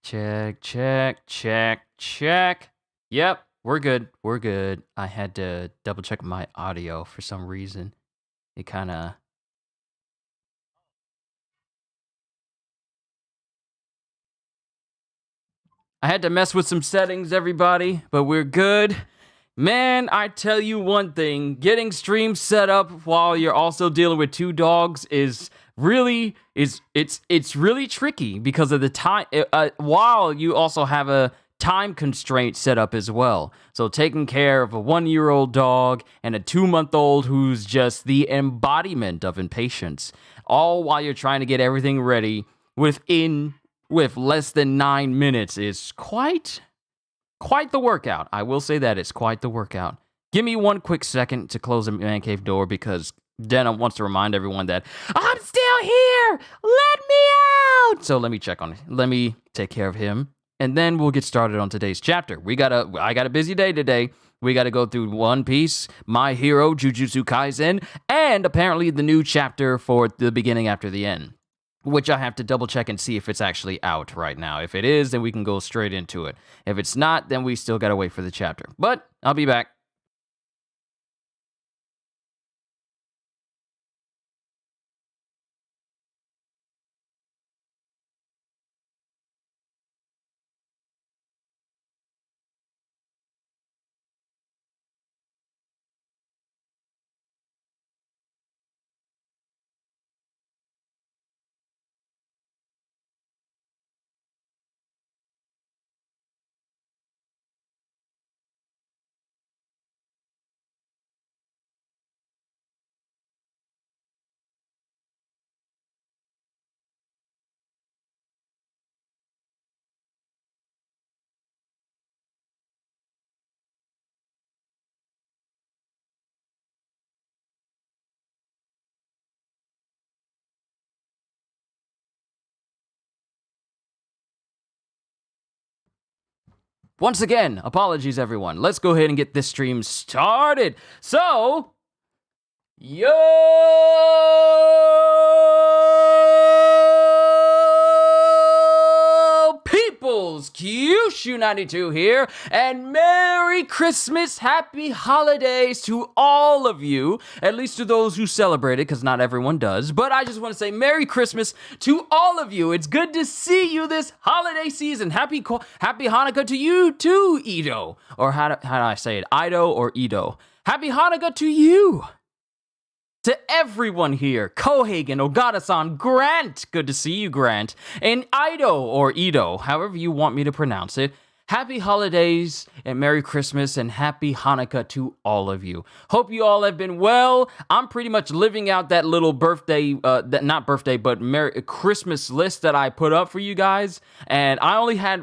Check. Yep, we're good. I had to double check my audio for some reason. It kind of. I had to mess with some settings, everybody, but we're good. Man, I tell you one thing, getting streams set up while you're also dealing with two dogs is really it's really tricky because of the time while you also have a time constraint set up as well. So taking care of a 1-year-old dog and a 2-month-old who's just the embodiment of impatience, all while you're trying to get everything ready with less than 9 minutes is quite the workout. I will say that it's quite the workout. Give me one quick second to close the man cave door because Denim wants to remind everyone that I'm still here. Let me out. So let me check on it. Let me take care of him, and then we'll get started on today's chapter. I got a busy day today. We got to go through One Piece, My Hero, Jujutsu Kaisen, and apparently the new chapter for the beginning after the end, which I have to double check and see if it's actually out right now. If it is, then we can go straight into it. If it's not, then we still gotta wait for the chapter. But I'll be back. Once again, apologies everyone. Let's go ahead and get this stream started. So, peoples, Kyushu92 here, and Merry Christmas, Happy Holidays to all of you, at least to those who celebrate it, because not everyone does, but I just want to say Merry Christmas to all of you. It's good to see you this holiday season. Happy Hanukkah to you too, Ido, or how do I say it, Ido or Ido? Happy Hanukkah to you. To everyone here, Kohagen, Ogata-san, Grant, good to see you, Grant, and Ido, or Ido, however you want me to pronounce it, happy holidays, and Merry Christmas, and Happy Hanukkah to all of you. Hope you all have been well. I'm pretty much living out that little birthday, Christmas list that I put up for you guys, and I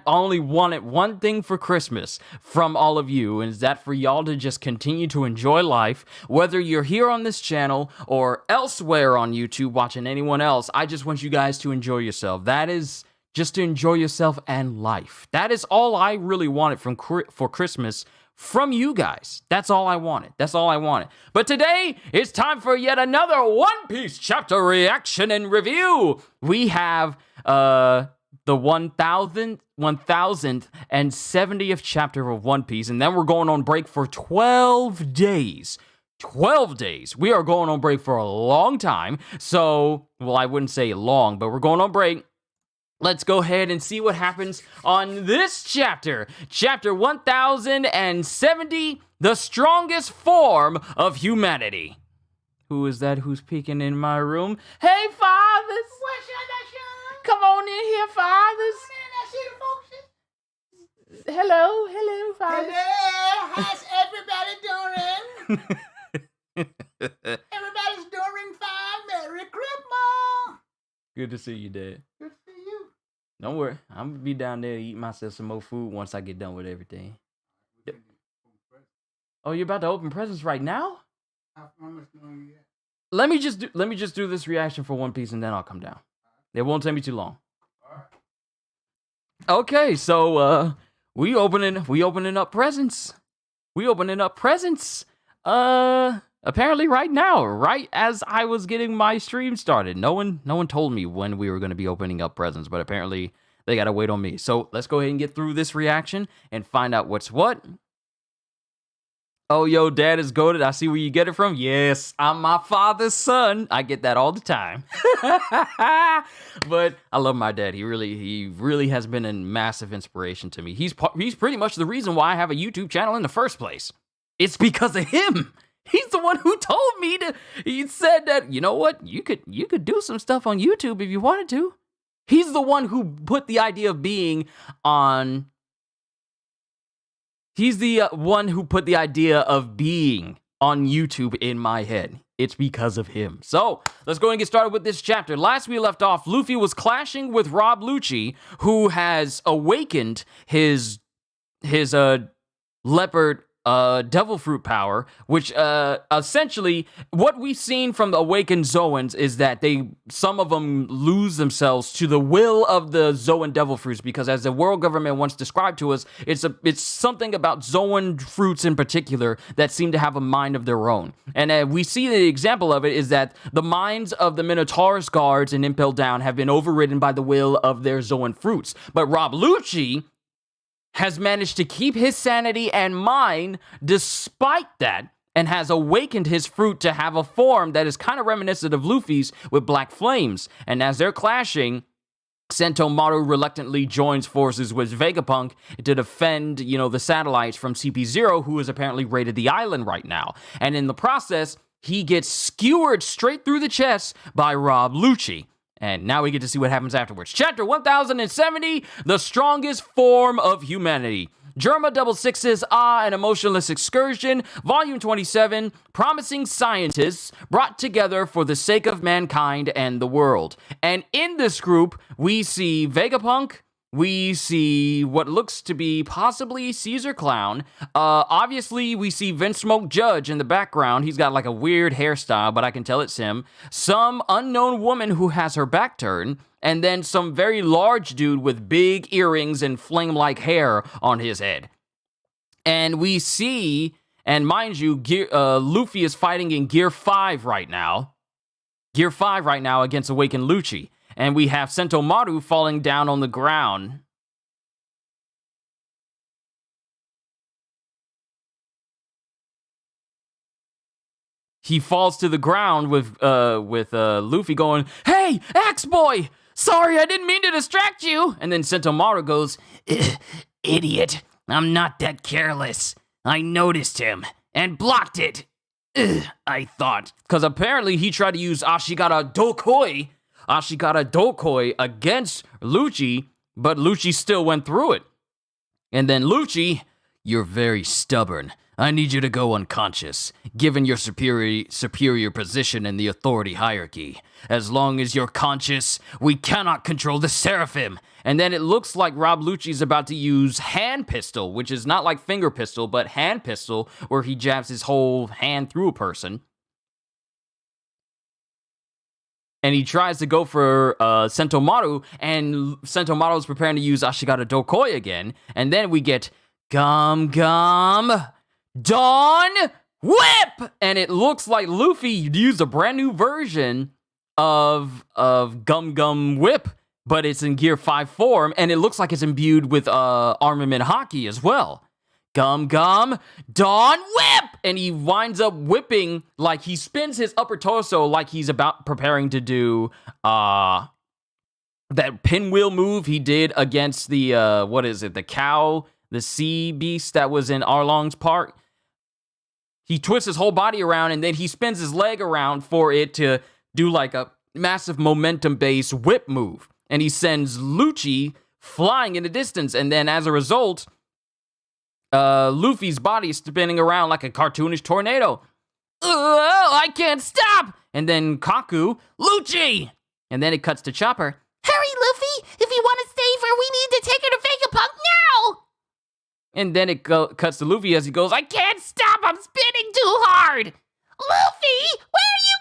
only wanted one thing for Christmas from all of you, and is that for y'all to just continue to enjoy life, whether you're here on this channel or elsewhere on YouTube watching anyone else. I just want you guys to enjoy yourself. That is just to enjoy yourself and life. That is all I really wanted for Christmas from you guys. That's all I wanted. But today, it's time for yet another One Piece chapter reaction and review. We have the 1070th chapter of One Piece, and then we're going on break for 12 days. 12 days. We are going on break for a long time. So, well, I wouldn't say long, but we're going on break. Let's go ahead and see what happens on this chapter. Chapter 1070, The Strongest Form of Humanity. Who is that who's peeking in my room? Hey, fathers! Come on in here, fathers. Hello, fathers. Hello, how's everybody doing? Everybody's doing fine. Merry Christmas. Good to see you, Dad. Good to see you. Don't worry, I'm gonna be down there to eat myself some more food once I get done with everything. Yep. Oh, you're about to open presents right now? How much longer you got? Let me just do this reaction for One Piece and then I'll come down. It won't take me too long. All right. Okay, so we opening up presents. Apparently right now, right as I was getting my stream started. No one told me when we were going to be opening up presents, but apparently They gotta wait on me. So let's go ahead and get through this reaction and find out what's what. Oh, yo, dad is goated. I see where you get it from. Yes, I'm my father's son. I get that all the time. But I love my dad. He really has been a massive inspiration to me. He's pretty much the reason why I have a YouTube channel in the first place. It's because of him. He's the one who told me to. He said that, you know what, you could do some stuff on YouTube if you wanted to. He's the one who put the idea of being on. He's the one who put the idea of being on YouTube in my head. It's because of him. So, let's go and get started with this chapter. Last we left off, Luffy was clashing with Rob Lucci, who has awakened his leopard devil fruit power, which essentially what we've seen from the awakened Zoans is that some of them lose themselves to the will of the Zoan devil fruits, because as the world government once described to us, it's something about Zoan fruits in particular that seem to have a mind of their own. And we see the example of it is that the minds of the Minotaurus guards in Impel Down have been overridden by the will of their Zoan fruits. But Rob Lucci has managed to keep his sanity and mind despite that, and has awakened his fruit to have a form that is kind of reminiscent of Luffy's with black flames. And as they're clashing, Sentomaru reluctantly joins forces with Vegapunk to defend, the satellites from CP0, who has apparently raided the island right now. And in the process, he gets skewered straight through the chest by Rob Lucci. And now we get to see what happens afterwards. Chapter 1070, The Strongest Form of Humanity. Germa 66's An Emotionless Excursion, Volume 27, Promising Scientists Brought Together for the Sake of Mankind and the World. And in this group, we see Vegapunk, we see what looks to be possibly Caesar Clown. Obviously, we see Vince Smoke Judge in the background. He's got like a weird hairstyle, but I can tell it's him. Some unknown woman who has her back turned. And then some very large dude with big earrings and flame-like hair on his head. And we see, and mind you, Luffy is fighting in Gear 5 right now. Gear 5 right now against Awakened Lucci. And we have Sentomaru falling down on the ground. He falls to the ground with Luffy going, "Hey, Axe Boy! Sorry, I didn't mean to distract you!" And then Sentomaru goes, "Idiot, I'm not that careless. I noticed him and blocked it. I thought." Because apparently he tried to use Ashigata Dokoi against Lucci, but Lucci still went through it. And then Lucci, "You're very stubborn. I need you to go unconscious, given your superior position in the authority hierarchy. As long as you're conscious, we cannot control the Seraphim." And then it looks like Rob Lucci's about to use hand pistol, which is not like finger pistol, but hand pistol, where he jabs his whole hand through a person. And he tries to go for Sentomaru, and Sentomaru is preparing to use Ashigata Dokoi again. And then we get Gum Dawn Whip! And it looks like Luffy used a brand new version of Gum Whip, but it's in Gear 5 form, and it looks like it's imbued with armament hockey as well. Gum Dawn Whip! And he winds up whipping, like he spins his upper torso like he's preparing to do that pinwheel move he did against the, the cow, the sea beast that was in Arlong's Park. He twists his whole body around, and then he spins his leg around for it to do like a massive momentum-based whip move. And he sends Lucci flying in the distance, and then as a result, Luffy's body is spinning around like a cartoonish tornado. I can't stop! And then Kaku, Lucci! And then it cuts to Chopper. Hurry, Luffy! If you want to save her, we need to take her to Vegapunk now! And then it cuts to Luffy as he goes, "I can't stop! I'm spinning too hard!" Luffy, where are you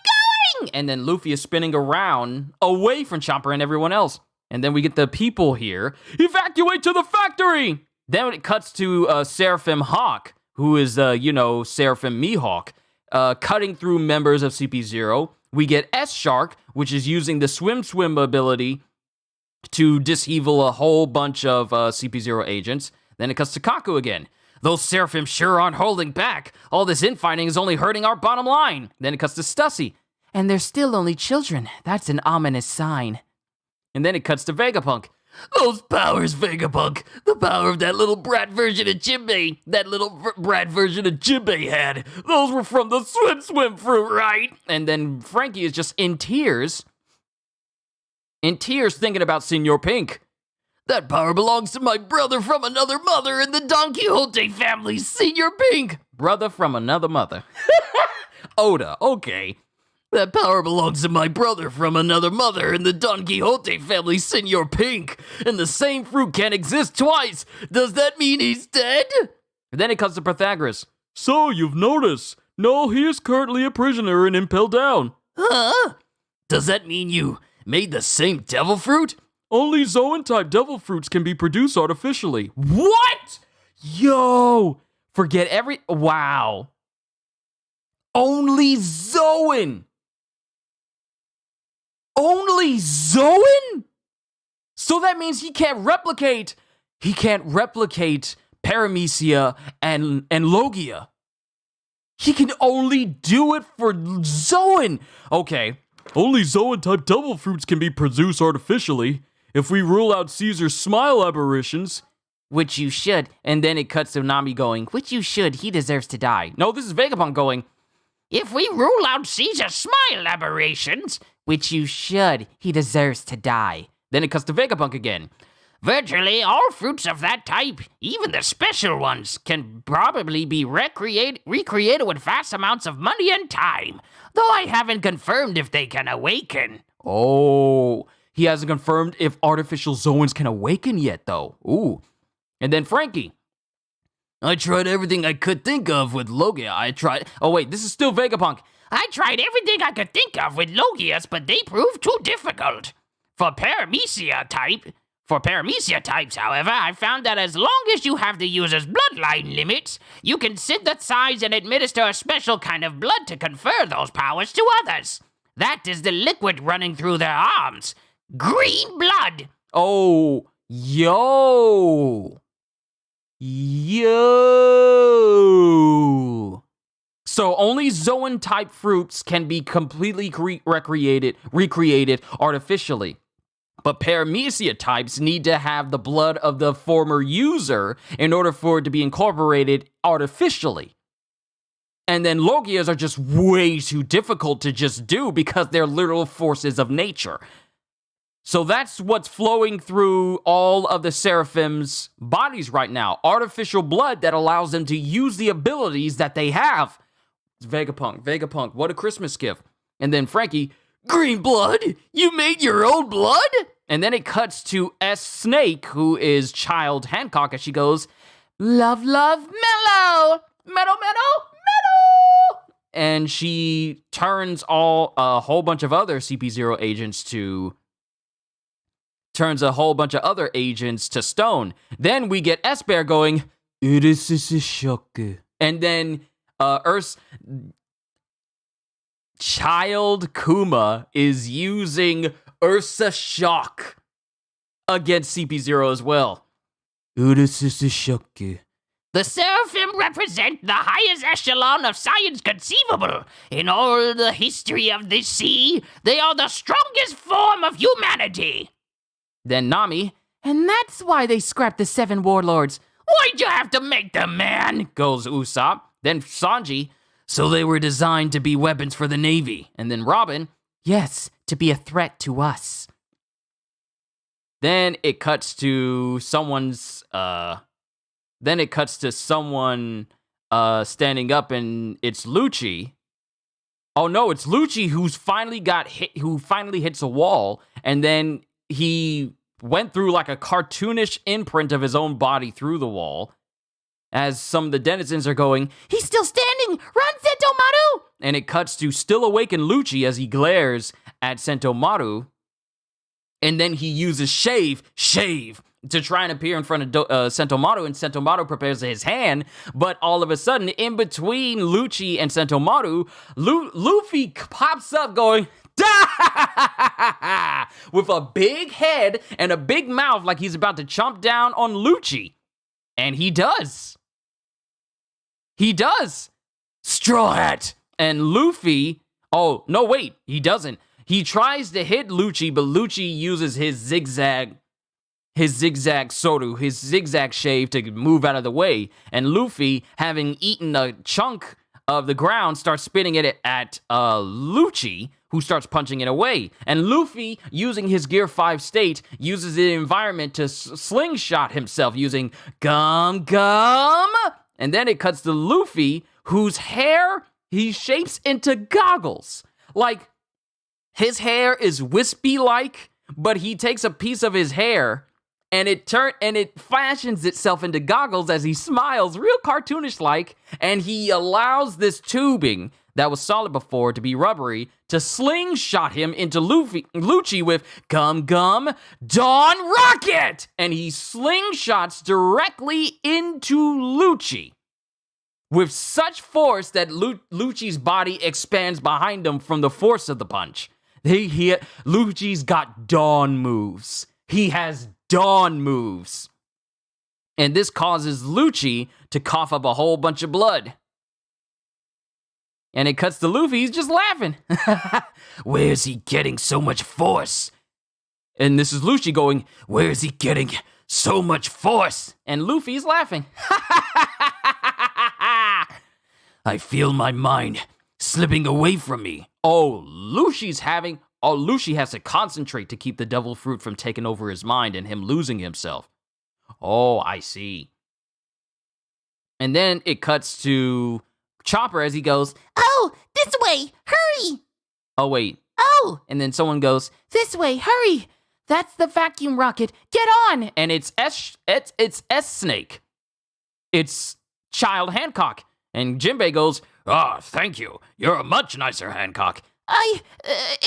going? And then Luffy is spinning around away from Chopper and everyone else. And then we get the people here. "Evacuate to the factory!" Then it cuts to Seraphim Hawk, who is, Seraphim Mihawk, cutting through members of CP0. We get S-Shark, which is using the swim ability to dishevel a whole bunch of CP0 agents. Then it cuts to Kaku again. Those Seraphim sure aren't holding back. All this infighting is only hurting our bottom line. Then it cuts to Stussy. And they're still only children. That's an ominous sign. And then it cuts to Vegapunk. Those powers, Vegapunk. The power of that little brat version of Jinbei. That little brat version of Jinbei had. Those were from the swim fruit, right? And then Frankie is just in tears. In tears thinking about Senor Pink. That power belongs to my brother from another mother in the Don Quixote family, Senor Pink. Brother from another mother. Oda, okay. That power belongs to my brother from another mother in the Don Quixote family, Senor Pink. And the same fruit can't exist twice. Does that mean he's dead? And then it comes to Pythagoras. So, you've noticed. No, he is currently a prisoner and impaled down. Huh? Does that mean you made the same devil fruit? Only Zoan-type devil fruits can be produced artificially. What? Yo! Forget every... Wow. Only Zoan! Only Zoan? So that means he can't replicate Paramecia and Logia. He can only do it for Zoan. Okay. Only Zoan-type devil fruits can be produced artificially. If we rule out Caesar's smile aberrations, which you should, and then it cuts to Nami going, which you should, he deserves to die. No, this is Vegapunk going, if we rule out Caesar's smile aberrations, which you should, he deserves to die. Then it cuts to Vegapunk again. Virtually all fruits of that type, even the special ones, can probably be recreated with vast amounts of money and time, though I haven't confirmed if they can awaken. Oh, he hasn't confirmed if artificial Zoans can awaken yet, though. Ooh. And then Frankie. I tried everything I could think of with Logia. Oh, wait, this is still Vegapunk. I tried everything I could think of with Logias, but they proved too difficult. For Paramecia types, however, I found that as long as you have the user's bloodline limits, you can synthesize and administer a special kind of blood to confer those powers to others. That is the liquid running through their arms. Green blood. Oh, yo. So only Zoan-type fruits can be completely recreated artificially. But Paramecia types need to have the blood of the former user in order for it to be incorporated artificially. And then Logias are just way too difficult to just do because they're literal forces of nature. So that's what's flowing through all of the Seraphim's bodies right now. Artificial blood that allows them to use the abilities that they have. It's Vegapunk, what a Christmas gift. And then Frankie, green blood? You made your own blood? And then it cuts to S. Snake, who is Child Hancock, as she goes, love, love, mellow, meadow. And she turns a whole bunch of other CP0 agents to stone. Then we get S-Bear going, it is a shock. And then Earth's Child Kuma is using Ursa Shock against CP0 as well. The Seraphim represent the highest echelon of science conceivable. In all the history of this sea, they are the strongest form of humanity. Then Nami, and that's why they scrapped the 7 warlords. Why'd you have to make them, man? Goes Usopp. Then Sanji, so they were designed to be weapons for the Navy. And then Robin, yes, to be a threat to us. Then it cuts to someone standing up, and it's Lucci. Oh no, it's Lucci who finally hits a wall, and then he went through like a cartoonish imprint of his own body through the wall. As some of the denizens are going, he's still standing! Run, Sentomaru! And it cuts to still awakened Lucci as he glares at Sentomaru. And then he uses shave, to try and appear in front of Sentomaru, and Sentomaru prepares his hand, but all of a sudden, in between Lucci and Sentomaru, Luffy pops up going, with a big head and a big mouth like he's about to chomp down on Lucci. And he does. He does. Straw Hat. And Luffy, oh, no, wait, he doesn't. He tries to hit Lucci, but Lucci uses his zigzag Soru, his zigzag shave to move out of the way. And Luffy, having eaten a chunk of the ground, starts spitting it at Lucci, who starts punching it away. And Luffy, using his Gear 5 state, uses the environment to slingshot himself using Gum Gum. And then it cuts to Luffy, whose hair he shapes into goggles. Like, his hair is wispy-like, but he takes a piece of his hair and it fashions itself into goggles as he smiles, real cartoonish-like, and he allows this tubing that was solid before to be rubbery to slingshot him into Lucci with Gum Gum Dawn Rocket! And he slingshots directly into Lucci with such force that Lucci's body expands behind him from the force of the punch. Lucci's got Dawn moves. He has Dawn moves. And this causes Lucci to cough up a whole bunch of blood. And it cuts to Luffy, he's just laughing. Where's he getting so much force? And this is Lucci going, where's he getting so much force? And Luffy's laughing. I feel my mind slipping away from me. Lucci has to concentrate to keep the devil fruit from taking over his mind and him losing himself. Oh, I see. And then it cuts to Chopper as he goes, Oh, this way, hurry! oh, wait. Oh, And then someone goes, this way, hurry! That's the vacuum rocket. Get on! and it's S-Snake. It's Child Hancock. And Jinbei goes, thank you. You're a much nicer Hancock.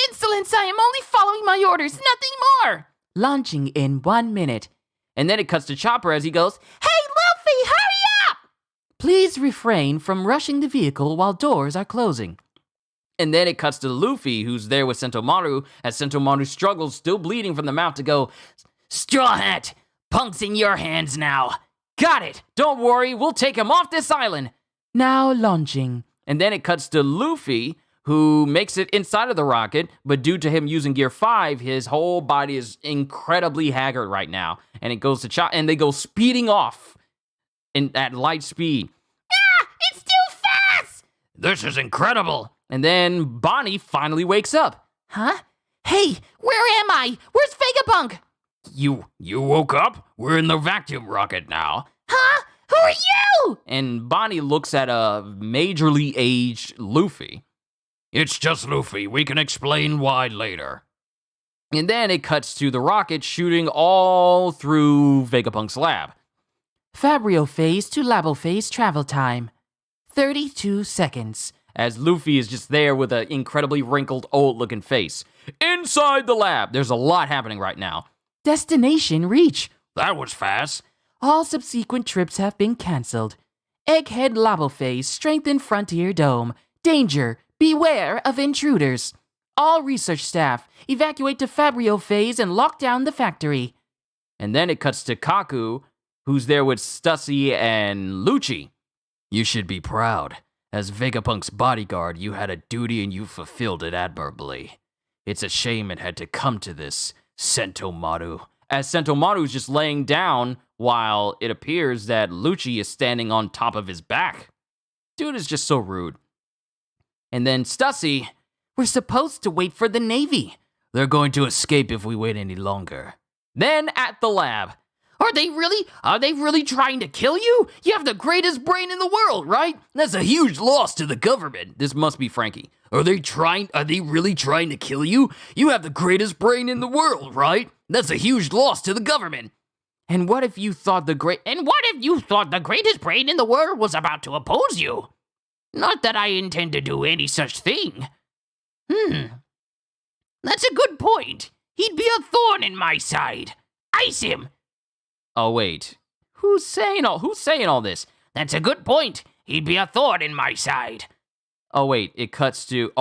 Insolence, I am only following my orders, nothing more! Launching in 1 minute. And then it cuts to Chopper as he goes, Hey, Luffy, hurry up! Please refrain from rushing the vehicle while doors are closing. and then it cuts to Luffy, who's there with Sentomaru, as Sentomaru struggles, still bleeding from the mouth, to go, Straw Hat, punk's in your hands now. Got it. Don't worry, we'll take him off this island. Now launching. And then it cuts to Luffy, who makes it inside of the rocket, but due to him using Gear 5, his whole body is incredibly haggard right now. And it goes to and they go speeding off at light speed. Ah, it's too fast! This is incredible. And then Bonnie finally wakes up. Huh? Hey, where am I? Where's Vegapunk? You woke up? We're in the vacuum rocket now. Huh? Who are you? And Bonnie looks at a majorly aged Luffy. It's just Luffy. We can explain why later. And then it cuts to the rocket shooting all through Vegapunk's lab. Fabrio phase to Labo phase travel time. 32 seconds. As Luffy is just there with an incredibly wrinkled, old-looking face. Inside the lab, there's a lot happening right now. Destination reach. That was fast. All subsequent trips have been cancelled. Egghead Labo phase, strengthen Frontier Dome. Danger, beware of intruders. All research staff, evacuate to Fabrio phase and lock down the factory. And then it cuts to Kaku, who's there with Stussy and Lucci. You should be proud. As Vegapunk's bodyguard, you had a duty and you fulfilled it admirably. It's a shame it had to come to this, Sentomaru. As Sentomaru's just laying down while it appears that Lucci is standing on top of his back. Dude is just so rude. And then Stussy, We're supposed to wait for the Navy. they're going to escape if we wait any longer. Then at the lab, Are they really trying to kill you? You have the greatest brain in the world, right? that's a huge loss to the government. This must be Frankie. Are they really trying to kill you? You have the greatest brain in the world, right? That's a huge loss to the government. And what if you thought the greatest brain in the world was about to oppose you? Not that I intend to do any such thing. That's a good point. He'd be a thorn in my side. Ice him. Oh wait, who's saying all this? That's a good point. He'd be a thorn in my side. Oh wait, it cuts to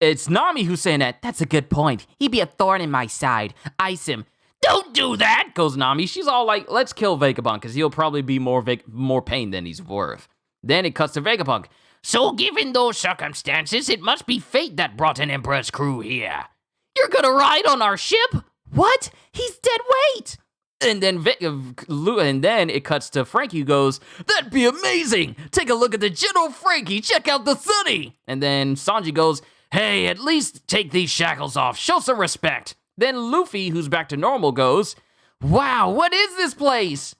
it's Nami who's saying that. That's a good point. He'd be a thorn in my side. Ice him. Don't do that, goes Nami. She's all like, let's kill Vegapunk, because he'll probably be more pain than he's worth. Then it cuts to Vegapunk. So given those circumstances, it must be fate that brought an Emperor's crew here. You're gonna ride on our ship? What? He's dead weight! And then it cuts to Frankie, who goes, that'd be amazing! Take a look at the General Frankie, check out the city! And then Sanji goes, hey, at least take these shackles off, show some respect. Then Luffy, who's back to normal, goes, wow, what is this place?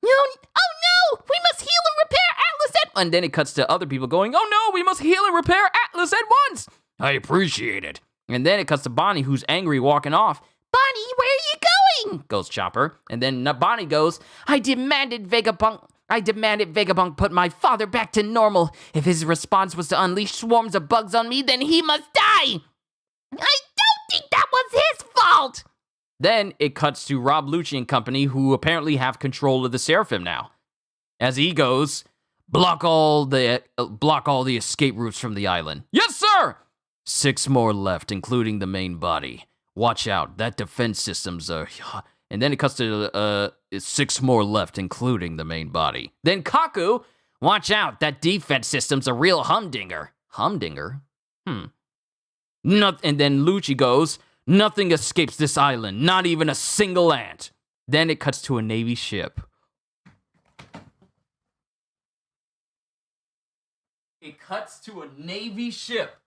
No, oh no, we must heal and repair Atlas at... And then it cuts to other people going, oh no, we must heal and repair Atlas at once! I appreciate it. And then it cuts to Bonnie, who's angry, walking off. Bonnie, where are you going? Goes Chopper. And then Bonnie goes, I demanded Vegapunk put my father back to normal. If his response was to unleash swarms of bugs on me, then he must die. I don't think that was his fault. Then it cuts to Rob Lucci and company, who apparently have control of the Seraphim now. As he goes, block all the escape routes from the island. Yes, sir! 6 more left, including the main body. Watch out, that defense systems are... And then it cuts to 6 more left, including the main body. Then Kaku, watch out, that defense system's a real humdinger. Humdinger? And then Lucci goes, nothing escapes this island, not even a single ant. Then it cuts to a Navy ship. It cuts to a Navy ship.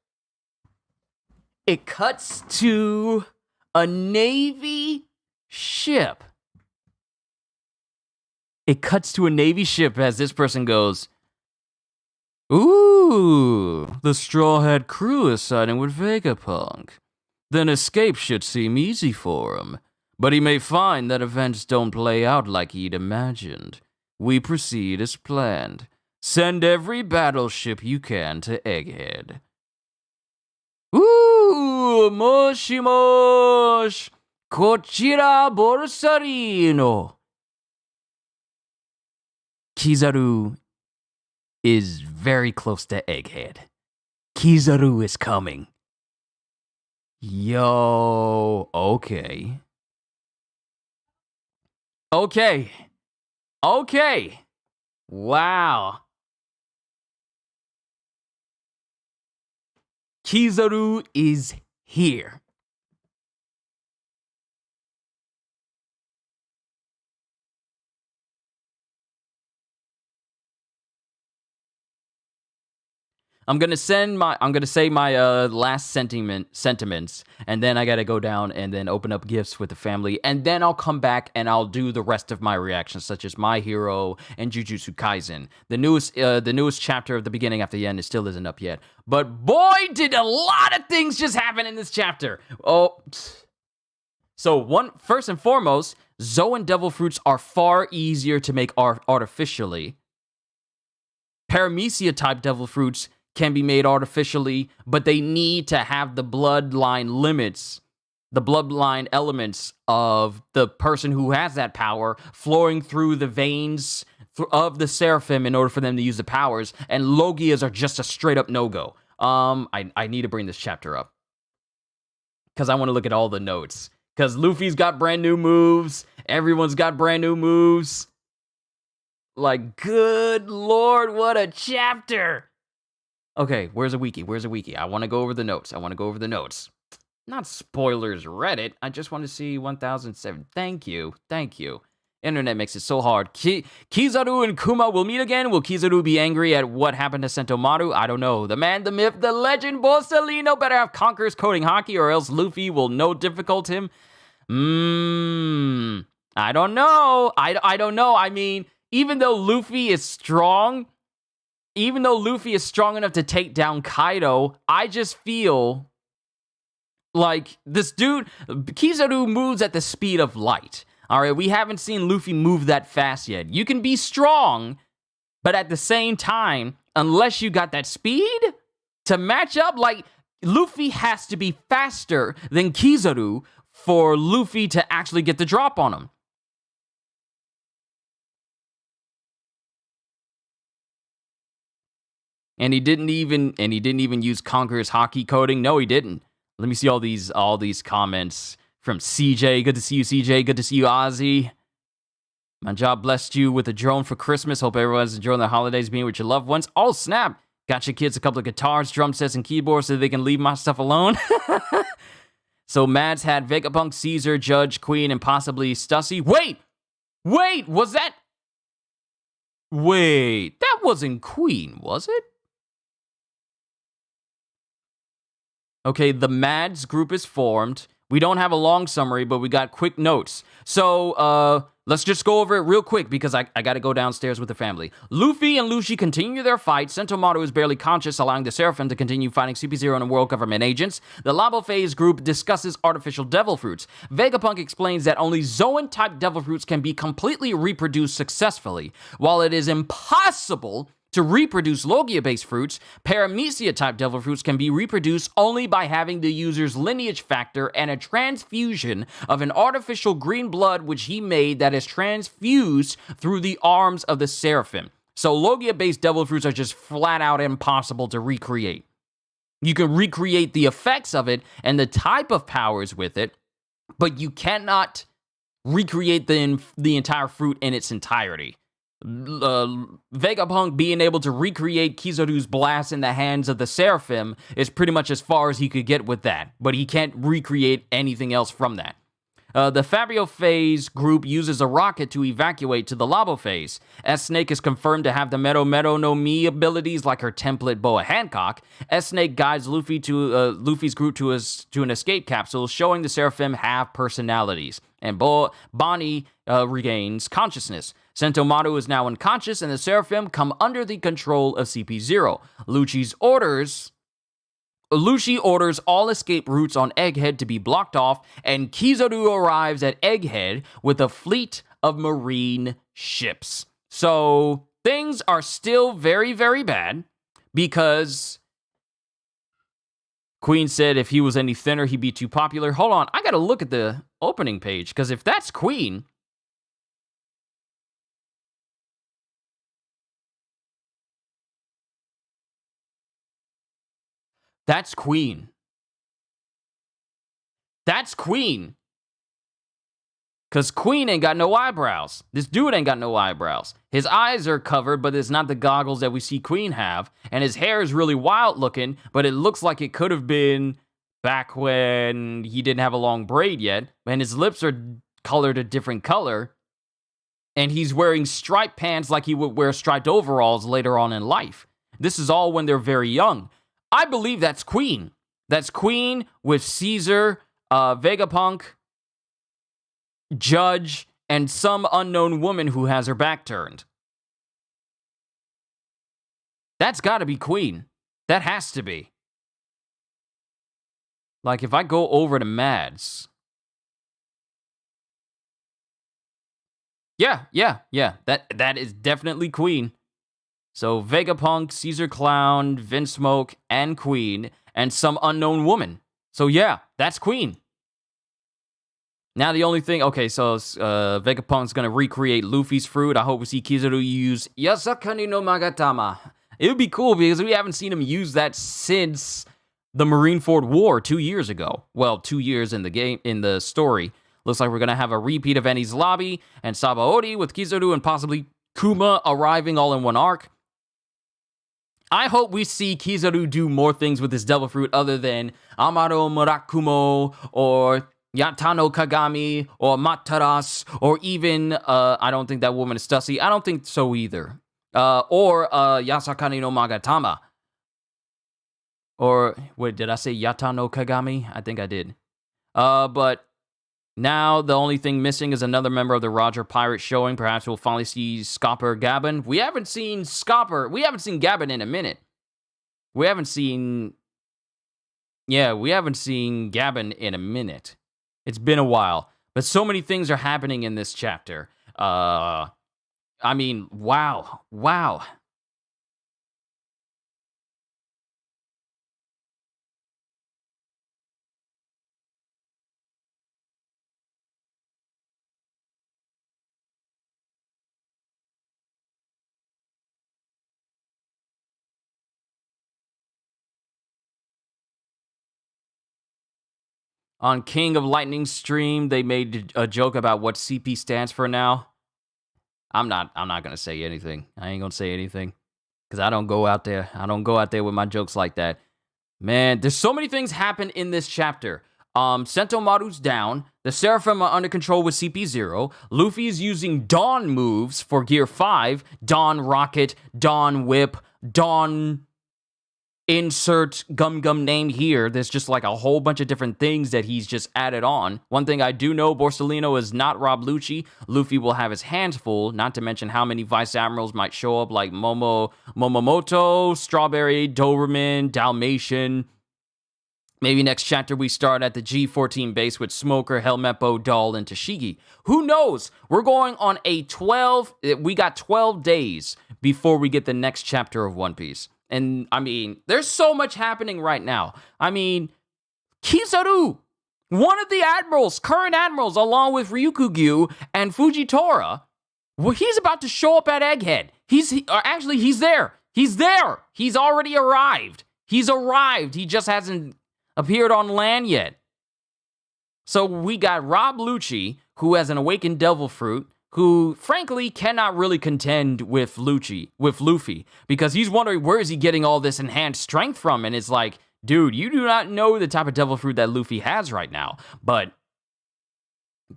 It cuts to a Navy ship. It cuts to a Navy ship as this person goes, ooh, the Straw Hat crew is siding with Vegapunk. Then escape should seem easy for him. But he may find that events don't play out like he'd imagined. We proceed as planned. Send every battleship you can to Egghead. Ooh, moshi mosh. Kochira Borsarino. Kizaru is very close to Egghead. Kizaru is coming. Yo, okay. Okay. Wow. Kizaru is here. I'm gonna say my last sentiments, and then I gotta go down and then open up gifts with the family, and then I'll come back and I'll do the rest of my reactions, such as My Hero and Jujutsu Kaisen. The newest chapter of the beginning after the end still isn't up yet, but boy, did a lot of things just happen in this chapter. So first and foremost, Zoan Devil Fruits are far easier to make artificially. Paramecia type Devil Fruits can be made artificially, but they need to have the bloodline limits, the bloodline elements of the person who has that power flowing through the veins of the Seraphim in order for them to use the powers, and Logias are just a straight up no-go. I need to bring this chapter up, because I want to look at all the notes, because Luffy's got brand new moves, everyone's got brand new moves. Like, good lord, what a chapter! Okay, where's a wiki? I want to go over the notes. Not spoilers, Reddit. I just want to see 1007. Thank you. Internet makes it so hard. Kizaru and Kuma will meet again. Will Kizaru be angry at what happened to Sentomaru? I don't know. The man, the myth, the legend, Borsalino better have Conqueror's coding hockey, or else Luffy will no difficult him. I don't know. I don't know. I mean, even though Luffy is strong enough to take down Kaido, I just feel like this dude, Kizaru moves at the speed of light. All right, we haven't seen Luffy move that fast yet. You can be strong, but at the same time, unless you got that speed to match up, like, Luffy has to be faster than Kizaru for Luffy to actually get the drop on him. And he didn't even use Conqueror's hockey coding. No, he didn't. Let me see all these comments from CJ. Good to see you, CJ. Good to see you, Ozzy. My job blessed you with a drone for Christmas. Hope everyone's enjoying their holidays being with your loved ones. Oh, snap. Got your kids a couple of guitars, drum sets, and keyboards so they can leave my stuff alone. So Mads had Vegapunk, Caesar, Judge, Queen, and possibly Stussy. Wait, was that? Wait, that wasn't Queen, was it? Okay, the Mads group is formed. We don't have a long summary, but we got quick notes. So, let's just go over it real quick because I gotta go downstairs with the family. Luffy and Lucci continue their fight. Sentomaru is barely conscious, allowing the Seraphim to continue fighting CP0 and world government agents. The Labo Phase group discusses artificial devil fruits. Vegapunk explains that only Zoan-type devil fruits can be completely reproduced successfully. While it is impossible to reproduce Logia-based fruits, Paramecia-type devil fruits can be reproduced only by having the user's lineage factor and a transfusion of an artificial green blood which he made that is transfused through the arms of the Seraphim. So Logia-based devil fruits are just flat out impossible to recreate. You can recreate the effects of it and the type of powers with it, but you cannot recreate the entire fruit in its entirety. Vegapunk being able to recreate Kizaru's blast in the hands of the Seraphim is pretty much as far as he could get with that, but he can't recreate anything else from that. The Fabio Phase group uses a rocket to evacuate to the Labo Phase. S-Snake is confirmed to have the Mero no Mi abilities like her template Boa Hancock. S-Snake guides Luffy's group to an escape capsule, showing the Seraphim have personalities. And Bonnie regains consciousness. Sentomaru is now unconscious, and the Seraphim come under the control of CP0. Lucci orders all escape routes on Egghead to be blocked off, and Kizaru arrives at Egghead with a fleet of marine ships. So things are still very, very bad because Queen said if he was any thinner, he'd be too popular. Hold on, I gotta look at the opening page because if that's Queen... That's Queen. That's Queen. Because Queen ain't got no eyebrows. This dude ain't got no eyebrows. His eyes are covered, but it's not the goggles that we see Queen have. And his hair is really wild looking, but it looks like it could have been back when he didn't have a long braid yet. And his lips are colored a different color. And he's wearing striped pants like he would wear striped overalls later on in life. This is all when they're very young. I believe that's Queen. That's Queen with Caesar, Vegapunk, Judge, and some unknown woman who has her back turned. That's gotta be Queen. That has to be. Like, if I go over to Mads... Yeah. That is definitely Queen. So Vegapunk, Caesar Clown, Vinsmoke, and Queen, and some unknown woman. So yeah, that's Queen. Now the only thing, okay, so Vegapunk's gonna recreate Luffy's fruit. I hope we see Kizaru use Yasakani no Magatama. It would be cool because we haven't seen him use that since the Marineford War 2 years ago. Well, 2 years in the game, in the story. Looks like we're gonna have a repeat of Enies Lobby and Sabaody with Kizaru and possibly Kuma arriving all in one arc. I hope we see Kizaru do more things with his devil fruit other than Amaro Murakumo or Yatano Kagami or Mataras or even, I don't think that woman is Stussy. I don't think so either. Or Yasakani no Magatama. Or, wait, did I say Yatano Kagami? I think I did. But now the only thing missing is another member of the Roger Pirate showing. Perhaps we'll finally see Scopper Gabin. We haven't seen Gabin in a minute. We haven't seen Gabin in a minute. It's been a while. But so many things are happening in this chapter. I mean, wow. On King of Lightning stream, they made a joke about what CP stands for now. I'm not gonna say anything. I ain't gonna say anything. Because I don't go out there with my jokes like that. Man, there's so many things happen in this chapter. Sentomaru's down. The Seraphim are under control with CP0. Luffy's using Dawn moves for Gear 5. Dawn Rocket, Dawn Whip, Dawn... Insert Gum name here. There's just like a whole bunch of different things that he's just added on. One thing I do know, Borsalino is not Rob Lucci. Luffy will have his hands full, not to mention how many Vice Admirals might show up, like Momomoto, Strawberry, Doberman, Dalmatian. Maybe next chapter we start at the G14 base with Smoker, Helmeppo, Doll, and Tashigi. Who knows? We're going on we got 12 days before we get the next chapter of One Piece. And, I mean, there's so much happening right now. I mean, Kizaru, one of the admirals, current admirals, along with Ryukugyu and Fujitora, well, he's about to show up at Egghead. He's there. He's there. He's already arrived. He's arrived. He just hasn't appeared on land yet. So we got Rob Lucci, who has an awakened devil fruit, who, frankly, cannot really contend with Luffy, because he's wondering where is he getting all this enhanced strength from, and it's like, dude, you do not know the type of devil fruit that Luffy has right now, but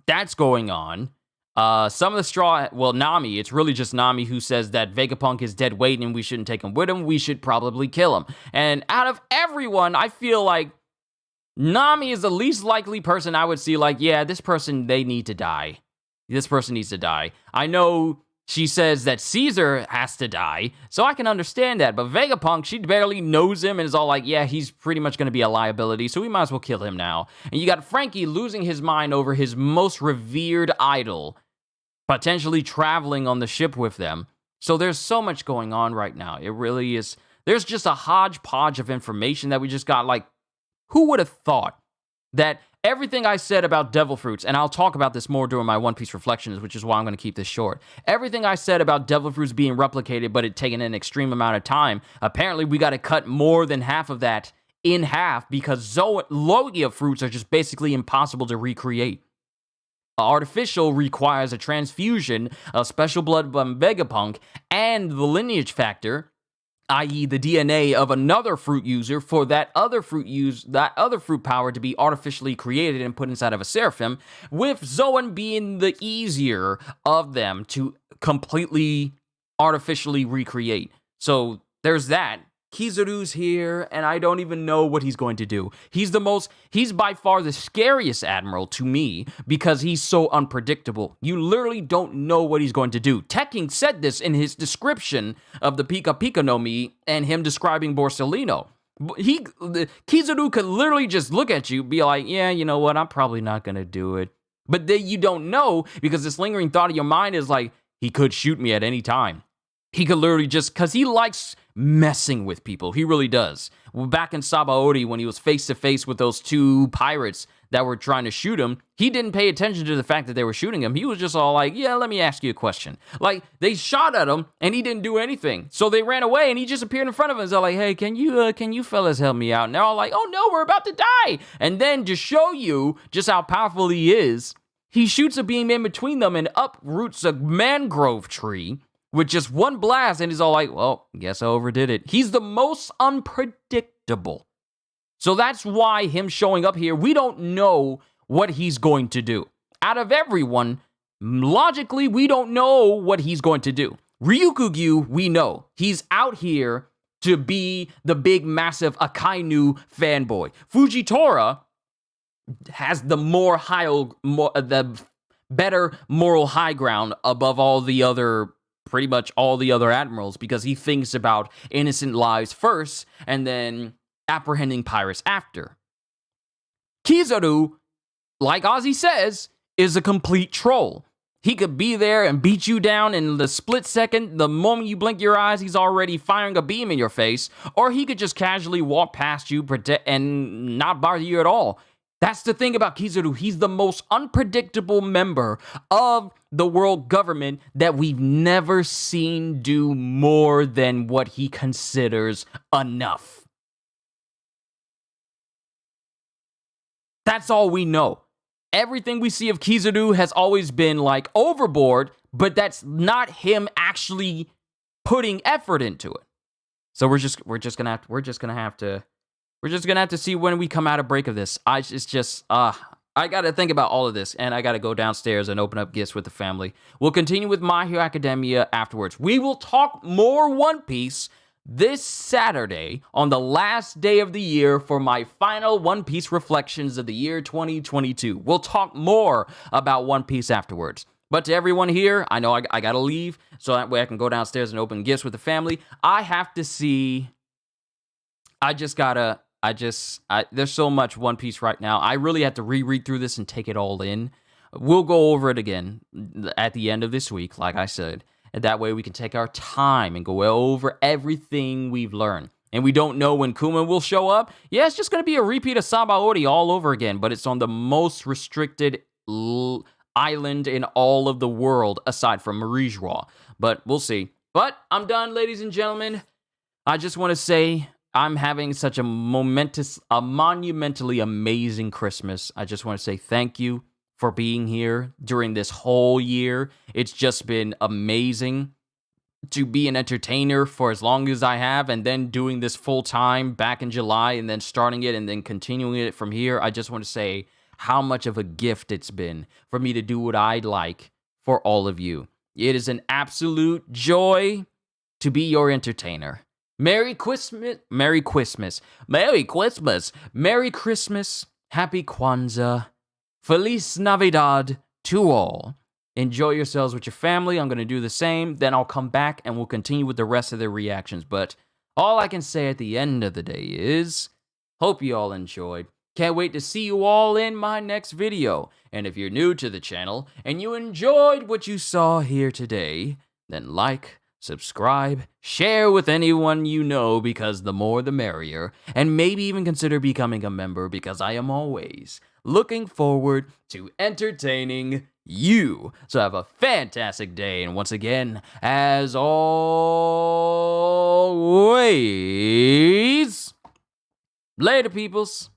that's going on. Some of the Nami, it's really just Nami who says that Vegapunk is dead weight and we shouldn't take him with him, we should probably kill him. And out of everyone, I feel like Nami is the least likely person I would see like, yeah, this person, they need to die. This person needs to die. I know she says that Caesar has to die, so I can understand that. But Vegapunk, she barely knows him and is all like, yeah, he's pretty much going to be a liability, so we might as well kill him now. And you got Frankie losing his mind over his most revered idol, potentially traveling on the ship with them. So there's so much going on right now. It really is. There's just a hodgepodge of information that we just got. Like, who would have thought that everything I said about devil fruits, and I'll talk about this more during my One Piece reflections, which is why I'm going to keep this short. Everything I said about devil fruits being replicated, but it taking an extreme amount of time, apparently we got to cut more than half of that in half because Logia fruits are just basically impossible to recreate. Artificial requires a transfusion of special blood from Vegapunk and the lineage factor, i.e. the DNA of another fruit user, for that other fruit power to be artificially created and put inside of a Seraphim, with Zoan being the easier of them to completely artificially recreate. So there's that. Kizaru's here, and I don't even know what he's going to do. He's by far the scariest admiral to me because he's so unpredictable. You literally don't know what he's going to do. Tekking said this in his description of the Pika Pika no Mi and him describing Borsalino. Kizaru could literally just look at you, be like, yeah, you know what, I'm probably not going to do it. But then you don't know because this lingering thought of your mind is like, he could shoot me at any time. He could literally just, because he likes messing with people. He really does. Back in Sabaody, when he was face-to-face with those two pirates that were trying to shoot him, he didn't pay attention to the fact that they were shooting him. He was just all like, yeah, let me ask you a question. Like, they shot at him, and he didn't do anything. So they ran away, and he just appeared in front of them. So like, hey, can you fellas help me out? And they're all like, oh, no, we're about to die. And then to show you just how powerful he is, he shoots a beam in between them and uproots a mangrove tree with just one blast, and he's all like, well, guess I overdid it. He's the most unpredictable. So that's why him showing up here, we don't know what he's going to do. Out of everyone, logically, we don't know what he's going to do. Ryukugyu, we know. He's out here to be the big, massive Akainu fanboy. Fujitora has the the better moral high ground above pretty much all the other admirals, because he thinks about innocent lives first and then apprehending pirates after. Kizaru, like Ozzy says, is a complete troll. He could be there and beat you down in the split second. The moment you blink your eyes, he's already firing a beam in your face. Or he could just casually walk past you and not bother you at all. That's the thing about Kizaru. He's the most unpredictable member of the world government that we've never seen do more than what he considers enough. That's all we know. Everything we see of Kizaru has always been like overboard, but that's not him actually putting effort into it. So we're just gonna have to see when we come out of break of this. I gotta think about all of this, and I gotta go downstairs and open up gifts with the family. We'll continue with My Hero Academia afterwards. We will talk more One Piece this Saturday on the last day of the year for my final One Piece reflections of the year 2022. We'll talk more about One Piece afterwards. But to everyone here, I know I gotta leave, so that way I can go downstairs and open gifts with the family. I have to see. There's so much One Piece right now. I really have to reread through this and take it all in. We'll go over it again at the end of this week, like I said. And that way we can take our time and go over everything we've learned. And we don't know when Kuma will show up. Yeah, it's just going to be a repeat of Sabaody all over again, but it's on the most restricted island in all of the world, aside from Marijois. But we'll see. But I'm done, ladies and gentlemen. I just want to say I'm having such a monumentally amazing Christmas. I just want to say thank you for being here during this whole year. It's just been amazing to be an entertainer for as long as I have, and then doing this full time back in July, and then starting it and then continuing it from here. I just want to say how much of a gift it's been for me to do what I like for all of you. It is an absolute joy to be your entertainer. Merry Christmas, Merry Christmas, Merry Christmas, Merry Christmas, Happy Kwanzaa, Feliz Navidad to all. Enjoy yourselves with your family. I'm going to do the same. Then I'll come back and we'll continue with the rest of the reactions. But all I can say at the end of the day is, hope you all enjoyed. Can't wait to see you all in my next video. And if you're new to the channel and you enjoyed what you saw here today, then like, subscribe, share with anyone you know, because the more the merrier. And maybe even consider becoming a member, because I am always looking forward to entertaining you. So have a fantastic day. And once again, as always, later, peoples.